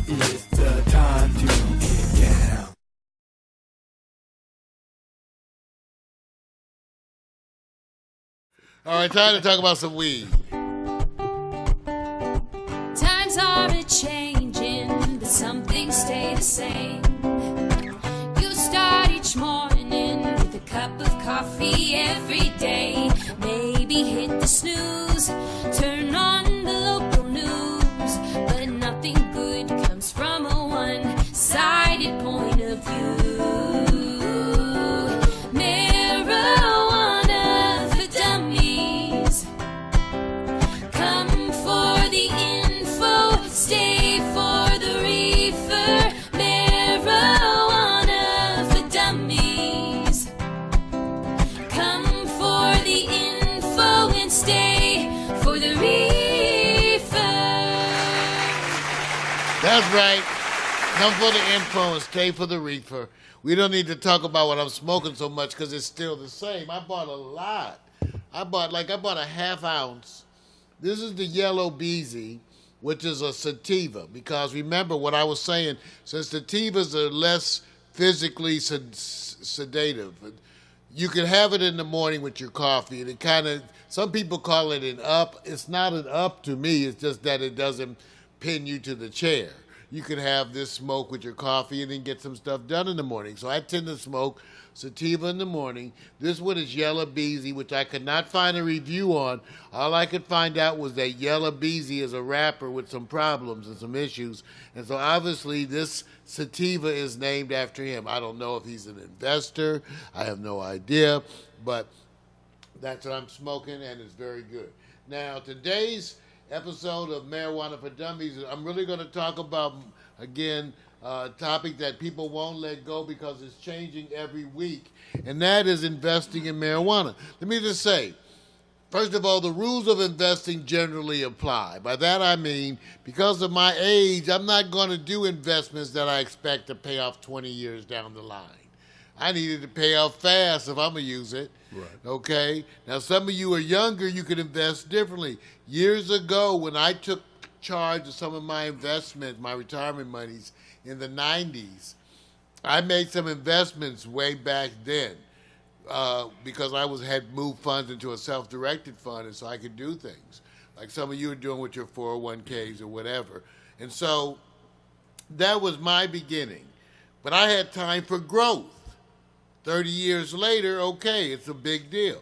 It's the time to get down. All right, time to talk about some weed. Times are a-changing, but some things stay the same. You start each morning with a cup of coffee every day. Maybe hit the snooze, turn on the local news, but nothing good comes from a one-sided point of view. Marijuana for dummies. Come for the info, stay for the reefer. Marijuana for dummies. Come for the info and stay for the reefer. That's right. Come for the info and stay for the reefer. We don't need to talk about what I'm smoking so much because it's still the same. I bought a lot. I bought a half ounce. This is the Yellow Beezy, which is a sativa. Because remember what I was saying, since sativas are less physically sedative, you can have it in the morning with your coffee, and it kind of, some people call it an up. It's not an up to me. It's just that it doesn't pin you to the chair. You can have this smoke with your coffee and then get some stuff done in the morning. So I tend to smoke sativa in the morning. This one is Yellow Beezy, which I could not find a review on. All I could find out was that Yellow Beezy is a rapper with some problems and some issues. And so obviously this sativa is named after him. I don't know if he's an investor. I have no idea. But that's what I'm smoking, and it's very good. Now, today's episode of Marijuana for Dummies, I'm really going to talk about, again, a topic that people won't let go because it's changing every week, and that is investing in marijuana. Let me just say, first of all, the rules of investing generally apply. By that I mean, because of my age, I'm not going to do investments that I expect to pay off 20 years down the line. I needed to pay off fast if I'm going to use it. Right. Okay? Now, some of you are younger, you can invest differently. Years ago, when I took charge of some of my investments, my retirement monies in the 90s, I made some investments way back then because I had moved funds into a self-directed fund, and so I could do things like some of you are doing with your 401ks or whatever. And so that was my beginning. But I had time for growth. 30 years later, okay, it's a big deal.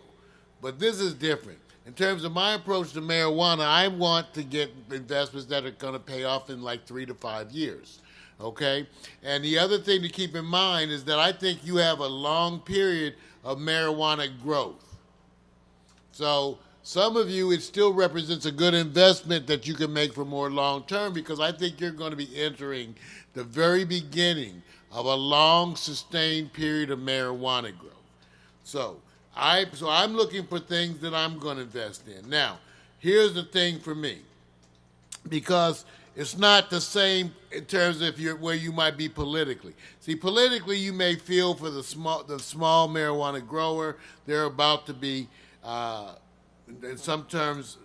But this is different. In terms of my approach to marijuana, I want to get investments that are going to pay off in like 3 to 5 years, okay? And the other thing to keep in mind is that I think you have a long period of marijuana growth. So some of you, it still represents a good investment that you can make for more long term, because I think you're going to be entering the very beginning of a long, sustained period of marijuana growth. So I'm looking for things that I'm going to invest in. Now, here's the thing for me, because it's not the same in terms of where you might be politically. See, politically, you may feel for the small marijuana grower, they're about to be, in some terms,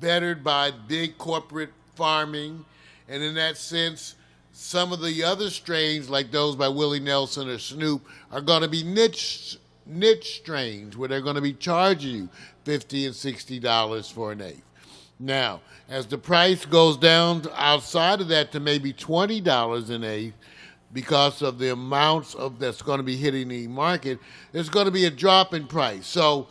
bettered by big corporate farming. And in that sense, some of the other strains, like those by Willie Nelson or Snoop, are going to be niche strains where they're going to be charging you $50 and $60 for an eighth. Now, as the price goes down outside of that to maybe $20 an eighth, because of the amounts that's going to be hitting the market, there's going to be a drop in price. So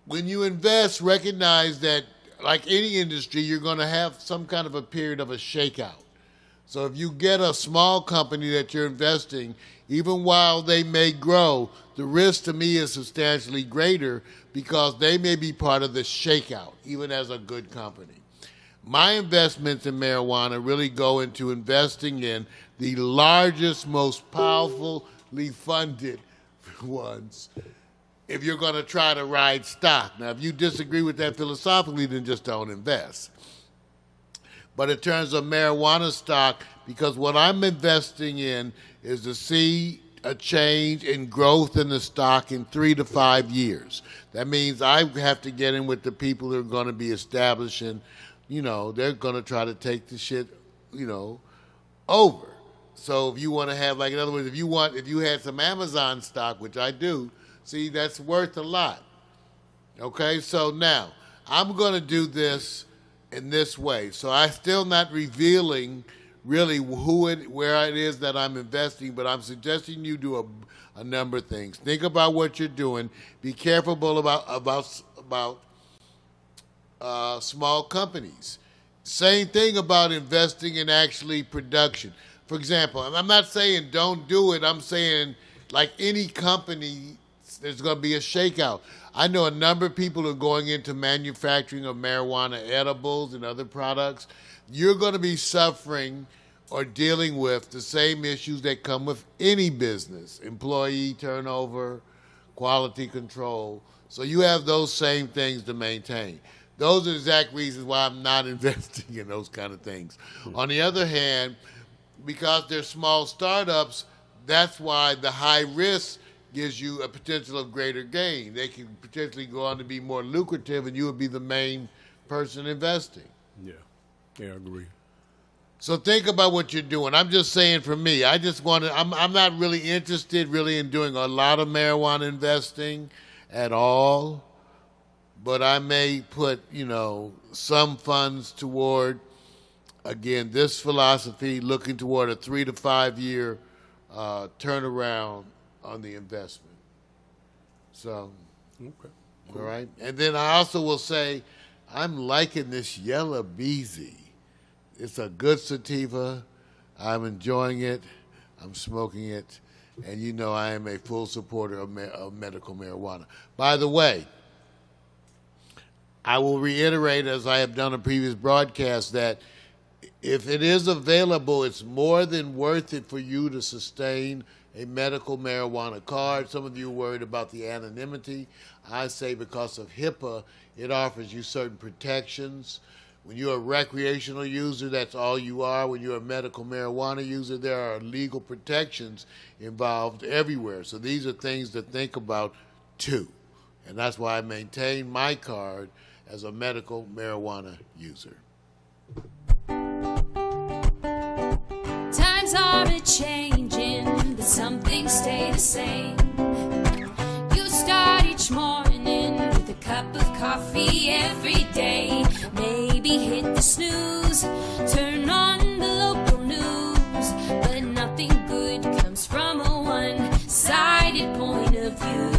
when you invest, recognize that, like any industry, you're going to have some kind of a period of a shakeout. So if you get a small company that you're investing, even while they may grow, the risk to me is substantially greater because they may be part of the shakeout, even as a good company. My investments in marijuana really go into investing in the largest, most powerfully funded ones, if you're going to try to ride stock. Now, if you disagree with that philosophically, then just don't invest. But in terms of marijuana stock, because what I'm investing in is the seed a change in growth in the stock in 3 to 5 years. That means I have to get in with the people who are going to be establishing, they're going to try to take the shit, over. So if you want to have, like, in other words, if you had some Amazon stock, which I do, see, that's worth a lot. Okay, so now I'm going to do this in this way. So I'm still not revealing really where it is that I'm investing, but I'm suggesting you do a number of things. Think about what you're doing. Be careful about small companies. Same thing about investing in actually production. For example, I'm not saying don't do it. I'm saying, like any company, there's going to be a shakeout. I know a number of people who are going into manufacturing of marijuana edibles and other products. You're going to be suffering or dealing with the same issues that come with any business: employee turnover, quality control. So you have those same things to maintain. Those are the exact reasons why I'm not investing in those kind of things. On the other hand, because they're small startups, that's why the high risk gives you a potential of greater gain. They can potentially go on to be more lucrative, and you would be the main person investing. Yeah, I agree. So think about what you're doing. I'm just saying, for me, I'm not really interested in doing a lot of marijuana investing at all, but I may put, some funds toward, again, this philosophy, looking toward a 3 to 5 year turnaround on the investment. So, Okay. Cool. All right. And then I also will say, I'm liking this Yellow Beezy. It's a good sativa. I'm enjoying it. I'm smoking it. And I am a full supporter of medical marijuana. By the way, I will reiterate, as I have done in previous broadcasts, that if it is available, it's more than worth it for you to sustain a medical marijuana card. Some of you are worried about the anonymity. I say because of HIPAA, it offers you certain protections. When you're a recreational user, that's all you are. When you're a medical marijuana user, there are legal protections involved everywhere. So these are things to think about too. And that's why I maintain my card as a medical marijuana user. Times are a-changing, but some things stay the same. You start each morning with a cup of coffee every day. Maybe hit the snooze, turn on the local news, but nothing good comes from a one-sided point of view.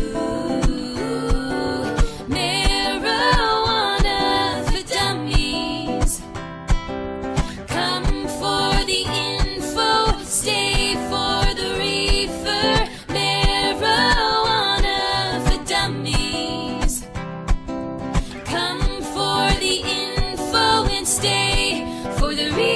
Marijuana for dummies. Come for the info, stay for the reefer. Marijuana for dummies. Come for the info and stay for the reefer.